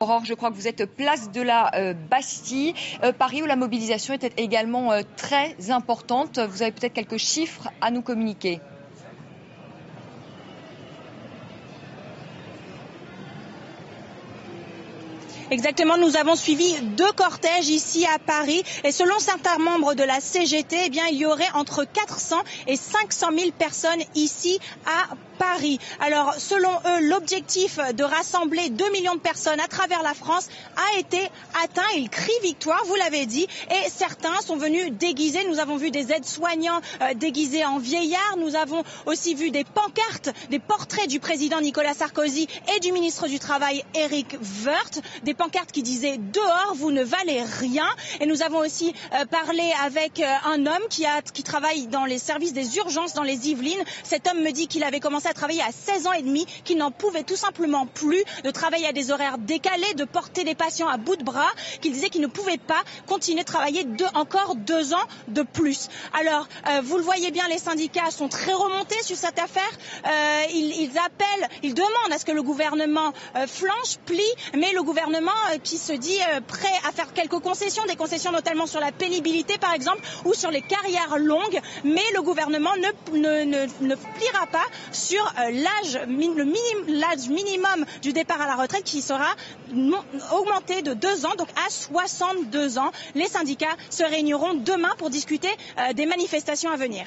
Aurore, je crois que vous êtes place de la Bastille, Paris, où la mobilisation était également très importante. Vous avez peut-être quelques chiffres à nous communiquer. Exactement, nous avons suivi 2 cortèges ici à Paris et selon certains membres de la CGT, eh bien, il y aurait entre 400 et 500 000 personnes ici à Paris. Alors, selon eux, l'objectif de rassembler 2 millions de personnes à travers la France a été atteint. Ils crient victoire, vous l'avez dit, et certains sont venus déguisés. Nous avons vu des aides-soignants déguisés en vieillards. Nous avons aussi vu des pancartes, des portraits du président Nicolas Sarkozy et du ministre du Travail Éric Woerth, des pancartes qui disaient « Dehors, vous ne valez rien ». Et nous avons aussi parlé avec un homme qui travaille dans les services des urgences dans les Yvelines. Cet homme me dit qu'il avait commencé à travailler à 16 ans et demi, qu'il n'en pouvait tout simplement plus de travailler à des horaires décalés, de porter des patients à bout de bras, qu'il disait qu'il ne pouvait pas continuer de travailler encore 2 ans de plus. Alors, vous le voyez bien, les syndicats sont très remontés sur cette affaire. Ils appellent, ils demandent à ce que le gouvernement flanche, plie, mais le gouvernement qui se dit prêt à faire quelques concessions, des concessions notamment sur la pénibilité par exemple, ou sur les carrières longues, mais le gouvernement ne pliera pas sur l'âge minimum du départ à la retraite qui sera augmenté de 2 ans, donc à 62 ans. Les syndicats se réuniront demain pour discuter des manifestations à venir.